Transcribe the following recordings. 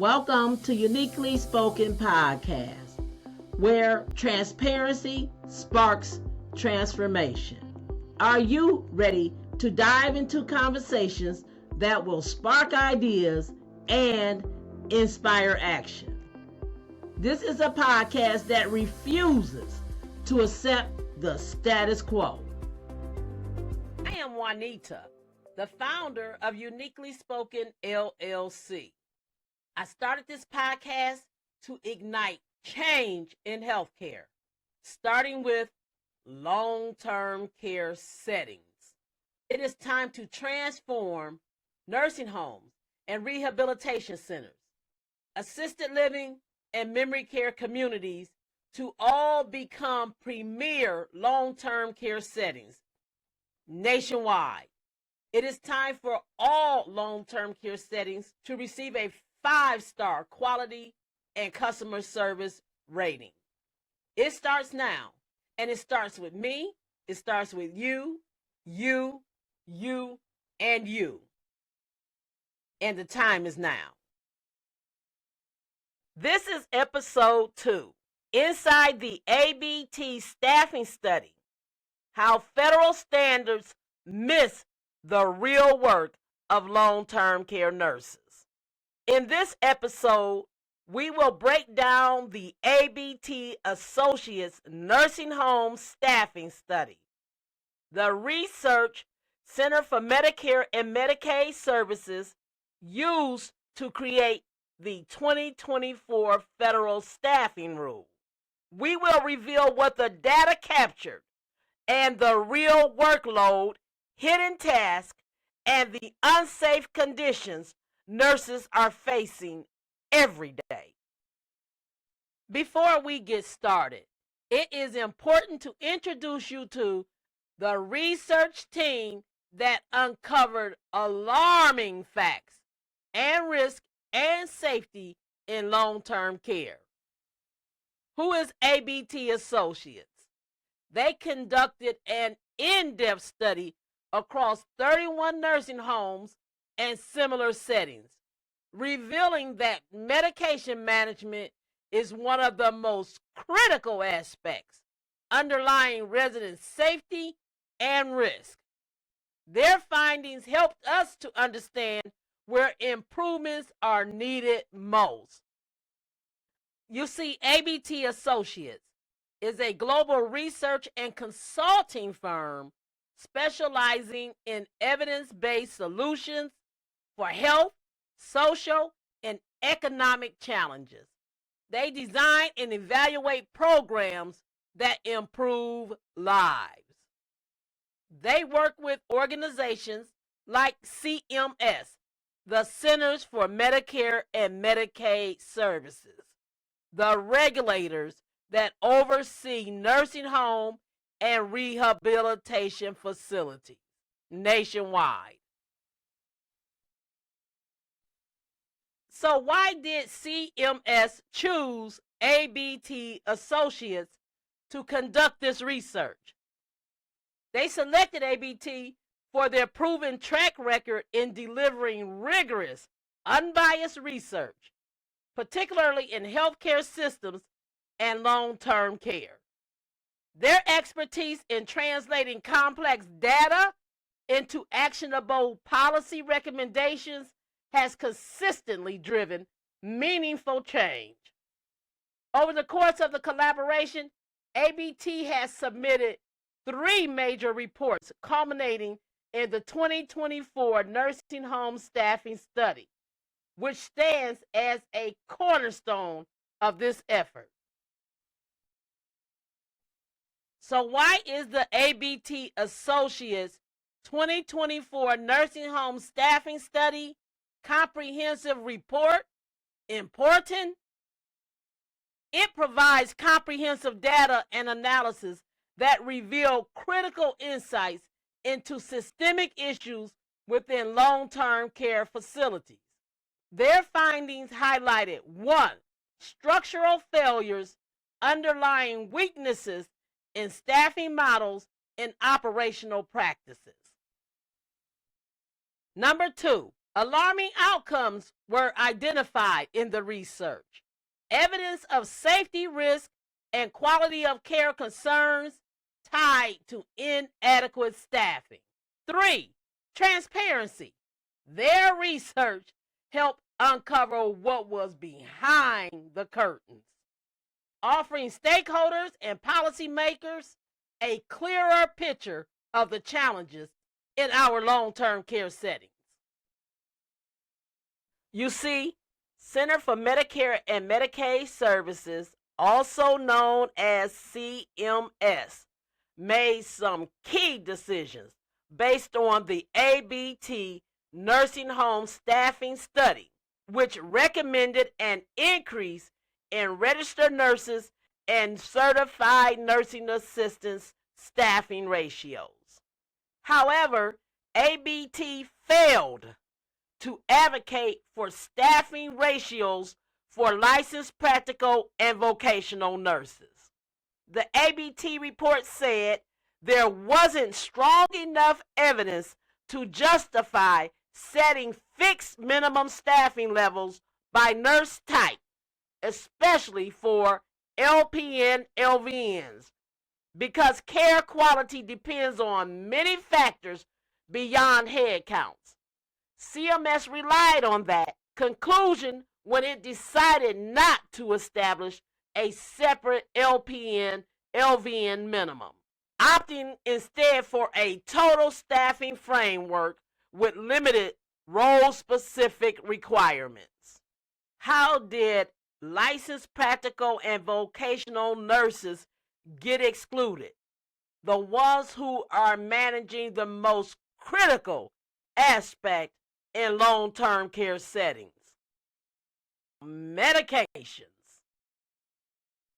Welcome to Uniquely Spoken Podcast, where transparency sparks transformation. Are you ready to dive into conversations that will spark ideas and inspire action? This is a podcast that refuses to accept the status quo. I am Juanita, the founder of Uniquely Spoken LLC. I started this podcast to ignite change in healthcare, starting with long-term care settings. It is time to transform nursing homes and rehabilitation centers, assisted living and memory care communities to all become premier long-term care settings nationwide. It is time for all long-term care settings to receive a 5-star quality and customer service rating. It starts now, and it starts with me. It starts with you, and you. And the time is now. This is episode 2, Inside the ABT Staffing Study, How Federal Standards Miss the Real Work of Long-Term Care Nurses. In this episode, we will break down the ABT Associates Nursing Home Staffing Study, the research Center for Medicare and Medicaid Services used to create the 2024 Federal Staffing Rule. We will reveal what the data captured and the real workload, hidden tasks, and the unsafe conditions nurses are facing every day. Before we get started, it is important to introduce you to the research team that uncovered alarming facts and risk and safety in long-term care. Who is ABT Associates? They conducted an in-depth study across 31 nursing homes and similar settings, revealing that medication management is one of the most critical aspects underlying resident safety and risk. Their findings helped us to understand where improvements are needed most. You see, ABT Associates is a global research and consulting firm specializing in evidence-based solutions for health, social, and economic challenges. They design and evaluate programs that improve lives. They work with organizations like CMS, the Centers for Medicare and Medicaid Services, the regulators that oversee nursing home and rehabilitation facilities nationwide. So why did CMS choose ABT Associates to conduct this research? They selected ABT for their proven track record in delivering rigorous, unbiased research, particularly in healthcare systems and long-term care. Their expertise in translating complex data into actionable policy recommendations has consistently driven meaningful change. Over the course of the collaboration, ABT has submitted 3 major reports culminating in the 2024 Nursing Home Staffing Study, which stands as a cornerstone of this effort. So why is the ABT Associates 2024 Nursing Home Staffing Study comprehensive report important? It provides comprehensive data and analysis that reveal critical insights into systemic issues within long-term care facilities. Their findings highlighted 1. Structural failures, underlying weaknesses in staffing models and operational practices. Number 2, Alarming outcomes were identified in the research. Evidence of safety risk and quality of care concerns tied to inadequate staffing. 3. Transparency. Their research helped uncover what was behind the curtains, offering stakeholders and policymakers a clearer picture of the challenges in our long-term care settings. You see, Center for Medicare and Medicaid Services, also known as CMS, made some key decisions based on the ABT nursing home staffing study, which recommended an increase in registered nurses and certified nursing assistants staffing ratios. However, ABT failed to advocate for staffing ratios for licensed practical and vocational nurses. The ABT report said there wasn't strong enough evidence to justify setting fixed minimum staffing levels by nurse type, especially for LPN LVNs, because care quality depends on many factors beyond head counts. CMS relied on that conclusion when it decided not to establish a separate LPN LVN minimum, opting instead for a total staffing framework with limited role-specific requirements. How did licensed practical and vocational nurses get excluded? The ones who are managing the most critical aspect in long-term care settings. Medications.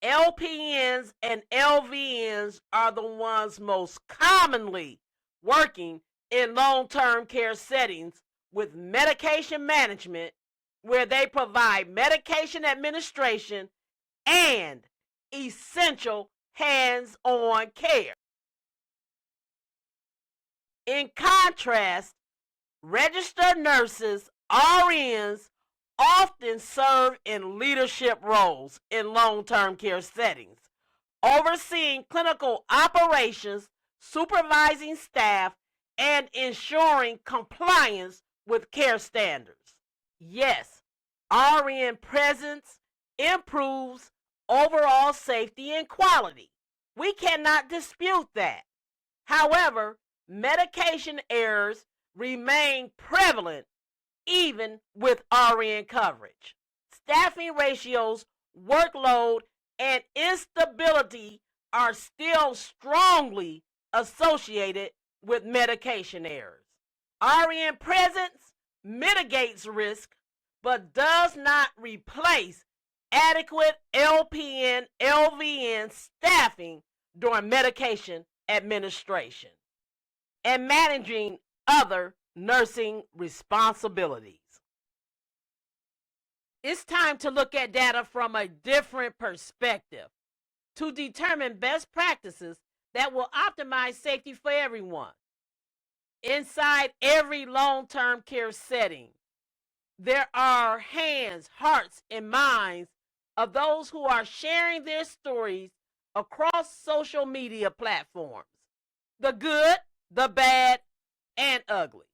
LPNs and LVNs are the ones most commonly working in long-term care settings with medication management, where they provide medication administration and essential hands-on care. In contrast, registered nurses, RNs, often serve in leadership roles in long-term care settings, overseeing clinical operations, supervising staff, and ensuring compliance with care standards. Yes, RN presence improves overall safety and quality. We cannot dispute that. However, medication errors remain prevalent even with RN coverage. Staffing ratios, workload, and instability are still strongly associated with medication errors. RN presence mitigates risk but does not replace adequate LPN LVN staffing during medication administration and managing other nursing responsibilities. It's time to look at data from a different perspective to determine best practices that will optimize safety for everyone. Inside every long-term care setting, there are hands, hearts, and minds of those who are sharing their stories across social media platforms, the good, the bad, and ugly.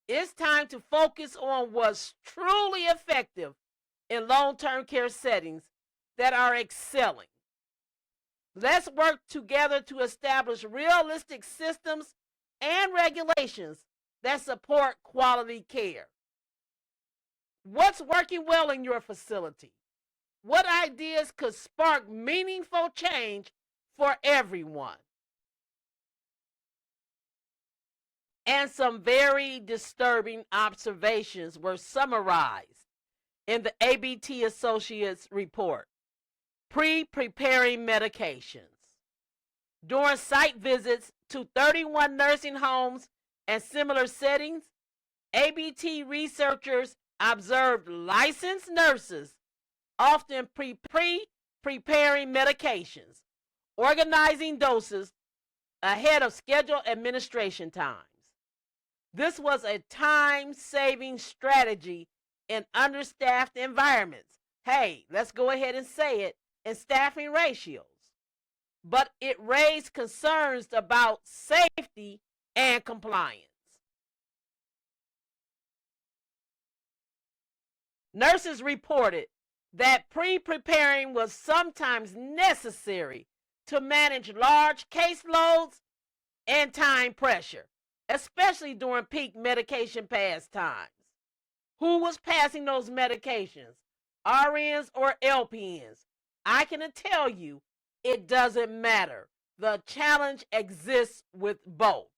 It's time to focus on what's truly effective in long-term care settings that are excelling. Let's work together to establish realistic systems and regulations that support quality care. What's working well in your facility? What ideas could spark meaningful change for everyone? And some very disturbing observations were summarized in the ABT Associates report. Preparing medications. During site visits to 31 nursing homes and similar settings, ABT researchers observed licensed nurses often preparing medications, organizing doses ahead of scheduled administration times. This was a time-saving strategy in understaffed environments. Hey, let's go ahead and say it, in staffing ratios. But it raised concerns about safety and compliance. Nurses reported that pre-preparing was sometimes necessary to manage large caseloads and time pressure, especially during peak medication pass times. Who was passing those medications? RNs or LPNs? I can tell you it doesn't matter. The challenge exists with both.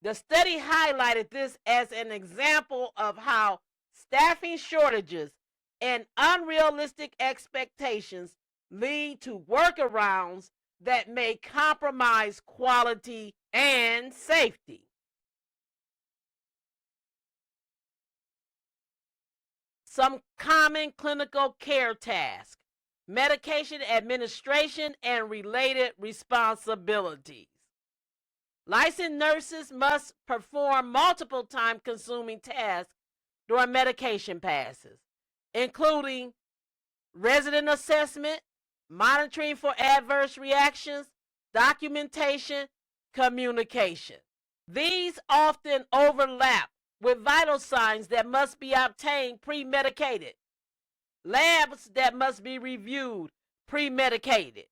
The study highlighted this as an example of how staffing shortages and unrealistic expectations lead to workarounds that may compromise quality and safety. Some common clinical care tasks: medication administration and related responsibilities. Licensed nurses must perform multiple time-consuming tasks during medication passes, including resident assessment, monitoring for adverse reactions, documentation, communication. These often overlap with vital signs that must be obtained pre-medicated, labs that must be reviewed pre-medicated,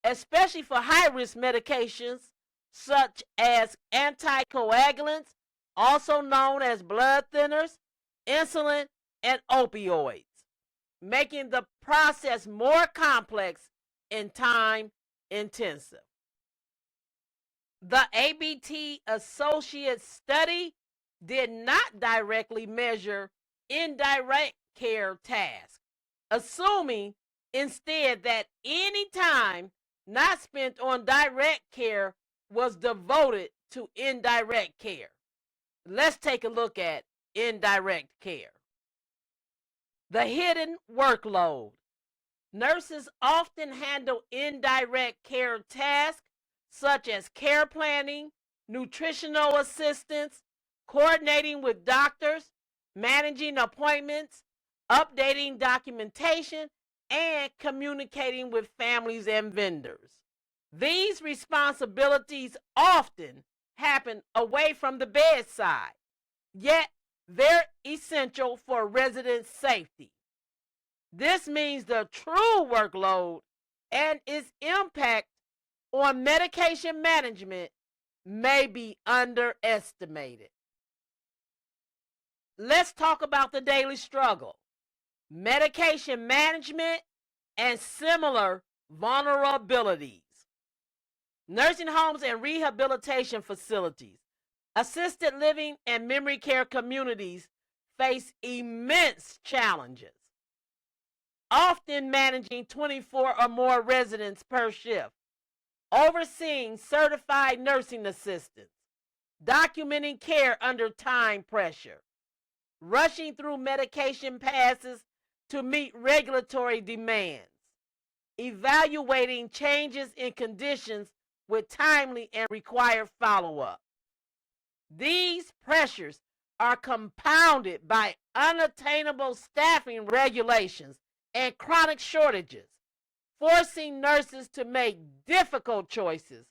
especially for high-risk medications such as anticoagulants, also known as blood thinners, insulin, and opioids, making the process more complex and time-intensive. The ABT Associate study did not directly measure indirect care tasks, assuming instead that any time not spent on direct care was devoted to indirect care. Let's take a look at indirect care. The hidden workload. Nurses often handle indirect care tasks such as care planning, nutritional assistance, coordinating with doctors, managing appointments, updating documentation, and communicating with families and vendors. These responsibilities often happen away from the bedside, yet they're essential for resident safety. This means the true workload and its impact on medication management may be underestimated. Let's talk about the daily struggle: medication management and similar vulnerabilities. Nursing homes and rehabilitation facilities, assisted living and memory care communities face immense challenges, often managing 24 or more residents per shift, overseeing certified nursing assistants, documenting care under time pressure, rushing through medication passes to meet regulatory demands, evaluating changes in conditions with timely and required follow-up. These pressures are compounded by unattainable staffing regulations and chronic shortages, forcing nurses to make difficult choices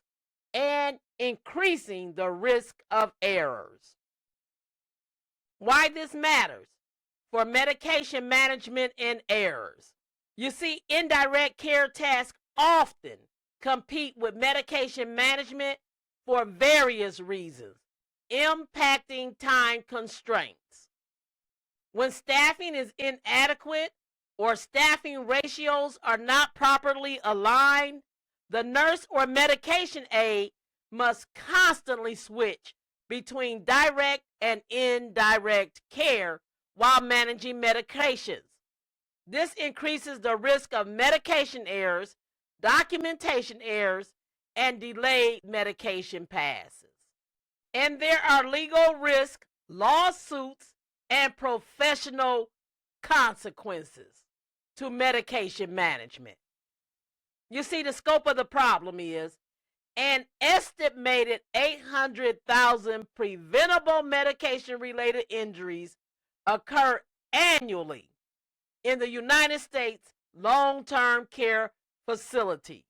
and increasing the risk of errors. Why this matters for medication management and errors. You see, indirect care tasks often compete with medication management for various reasons, impacting time constraints. When staffing is inadequate or staffing ratios are not properly aligned, the nurse or medication aide must constantly switch between direct and indirect care while managing medications. This increases the risk of medication errors, documentation errors, and delayed medication passes. And there are legal risks, lawsuits, and professional consequences to medication management. You see, the scope of the problem is An estimated 800,000 preventable medication-related injuries occur annually in the United States long-term care facilities.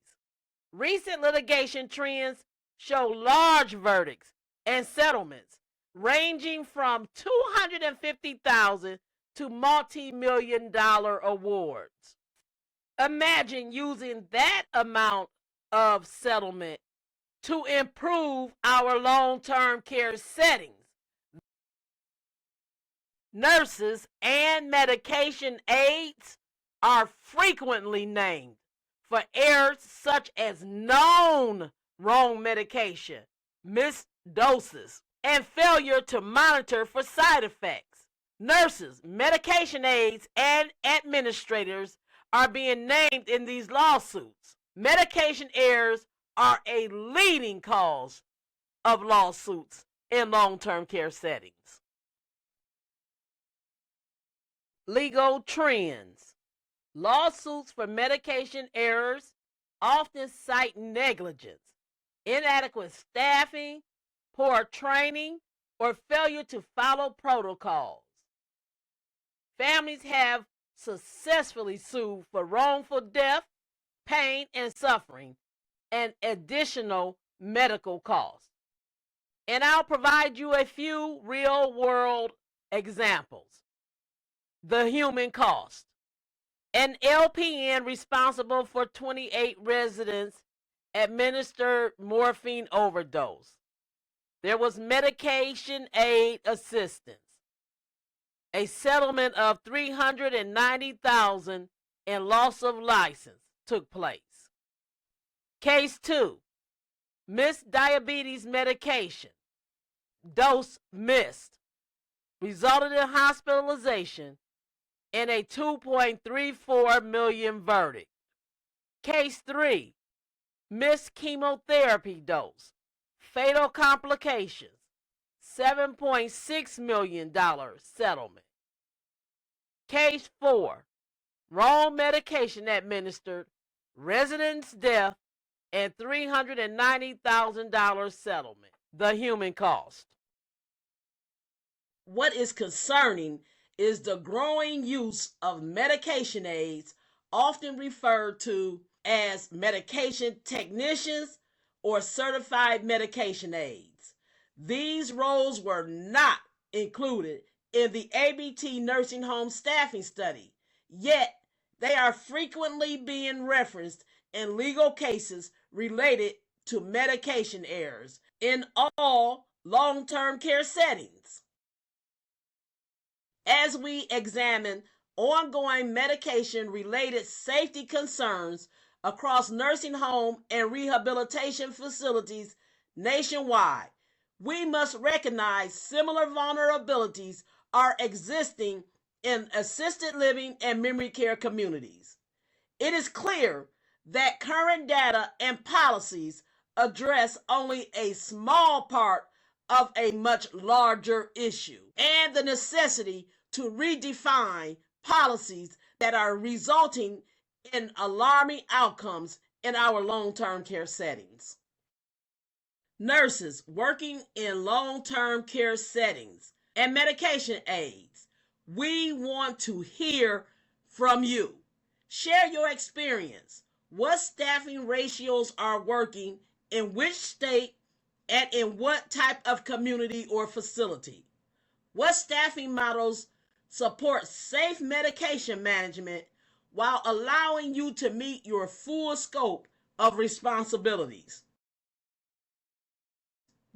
Recent litigation trends show large verdicts and settlements ranging from $250,000 to multi-million-dollar awards. Imagine using that amount of settlement to improve our long-term care settings. Nurses and medication aides are frequently named for errors such as known wrong medication, missed doses, and failure to monitor for side effects. Nurses, medication aides, and administrators are being named in these lawsuits. Medication errors are a leading cause of lawsuits in long-term care settings. Legal trends. Lawsuits for medication errors often cite negligence, inadequate staffing, poor training, or failure to follow protocols. Families have successfully sued for wrongful death, pain and suffering, and additional medical costs. And I'll provide you a few real-world examples. The human cost. An LPN responsible for 28 residents administered morphine overdose. There was medication aid assistance. A settlement of $390,000 and loss of license took place. Case 2. Missed diabetes medication. Dose missed. Resulted in hospitalization and a $2.34 million verdict. Case 3. Missed chemotherapy dose. Fatal complications. $7.6 million settlement. Case 4. Wrong medication administered. Resident's death and $390,000 settlement. The human cost. What is concerning is the growing use of medication aides, often referred to as medication technicians or certified medication aides. These roles were not included in the ABT nursing home staffing study, yet they are frequently being referenced in legal cases related to medication errors in all long-term care settings. As we examine ongoing medication-related safety concerns across nursing home and rehabilitation facilities nationwide, we must recognize similar vulnerabilities are existing in assisted living and memory care communities. It is clear that current data and policies address only a small part of a much larger issue and the necessity to redefine policies that are resulting in alarming outcomes in our long-term care settings. Nurses working in long-term care settings and medication aides, we want to hear from you. Share your experience. What staffing ratios are working in which state and in what type of community or facility? What staffing models support safe medication management while allowing you to meet your full scope of responsibilities?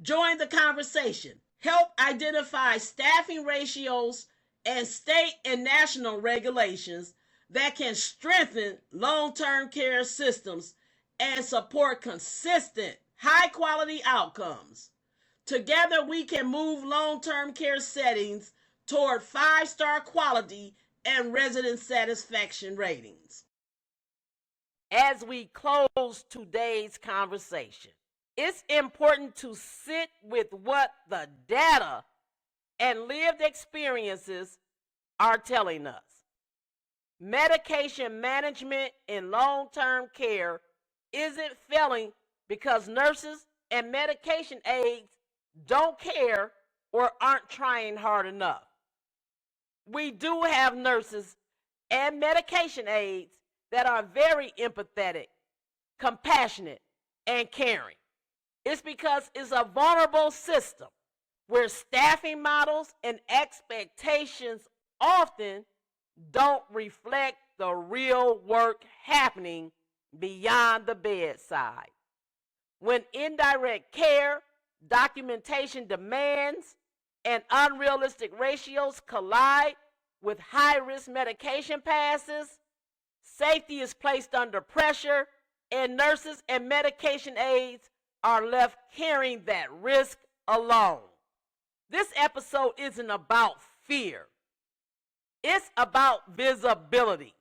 Join the conversation. Help identify staffing ratios and state and national regulations that can strengthen long-term care systems and support consistent, high-quality outcomes. Together, we can move long-term care settings toward 5-star quality and resident satisfaction ratings. As we close today's conversation, it's important to sit with what the data and lived experiences are telling us. Medication management in long-term care isn't failing because nurses and medication aides don't care or aren't trying hard enough. We do have nurses and medication aides that are very empathetic, compassionate, and caring. It's because it's a vulnerable system where staffing models and expectations often don't reflect the real work happening beyond the bedside. When indirect care, documentation demands, and unrealistic ratios collide with high-risk medication passes, safety is placed under pressure, and nurses and medication aides are left carrying that risk alone. This episode isn't about fear. It's about visibility.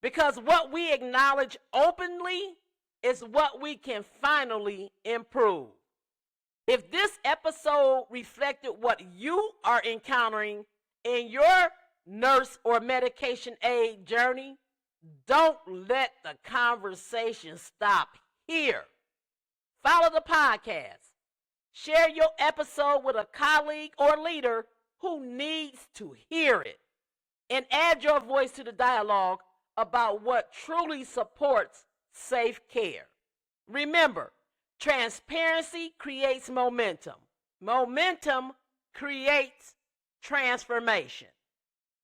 Because what we acknowledge openly is what we can finally improve. If this episode reflected what you are encountering in your nurse or medication aid journey, don't let the conversation stop here. Follow the podcast. Share your episode with a colleague or leader who needs to hear it. And add your voice to the dialogue about what truly supports safe care. Remember, transparency creates momentum. Momentum creates transformation.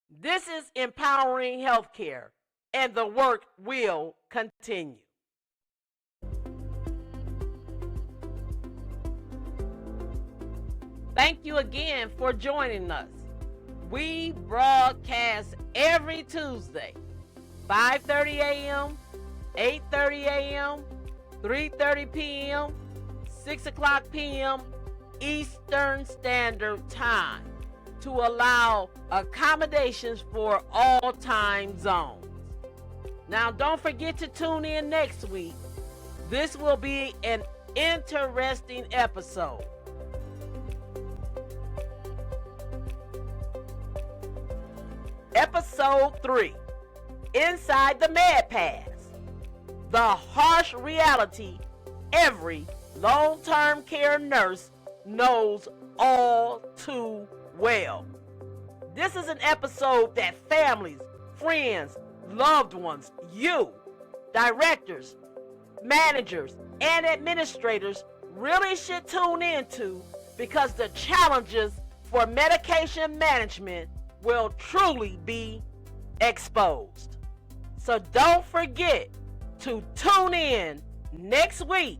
This is empowering healthcare, and the work will continue. Thank you again for joining us. We broadcast every Tuesday, 5:30 a.m., 8:30 a.m., 3:30 p.m., 6 o'clock p.m. Eastern Standard Time to allow accommodations for all time zones. Now, don't forget to tune in next week. This will be an interesting episode. Episode 3, Inside the Med Pass. The harsh reality every long-term care nurse knows all too well. This is an episode that families, friends, loved ones, you, directors, managers, and administrators really should tune into, because the challenges for medication management will truly be exposed. So don't forget to tune in next week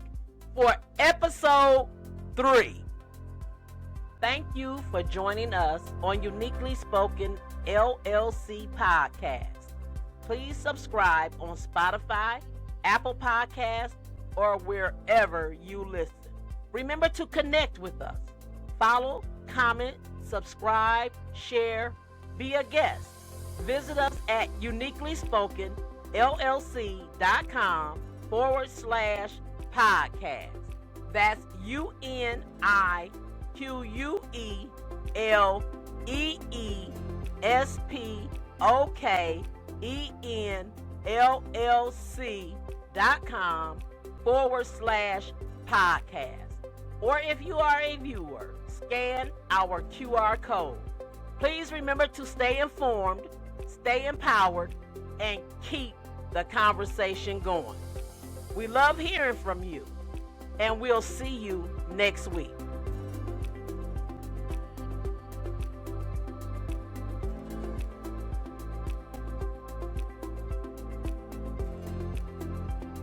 for episode 3. Thank you for joining us on Uniquely Spoken LLC podcast. Please subscribe on Spotify, Apple Podcasts, or wherever you listen. Remember to connect with us. Follow, comment, subscribe, share, be a guest. Visit us at uniquelyspokennllc.com/podcast. That's UNIQUELCENLLC.com/podcast. Or if you are a viewer, scan our QR code. Please remember to stay informed, stay empowered, and keep the conversation going. We love hearing from you, and we'll see you next week.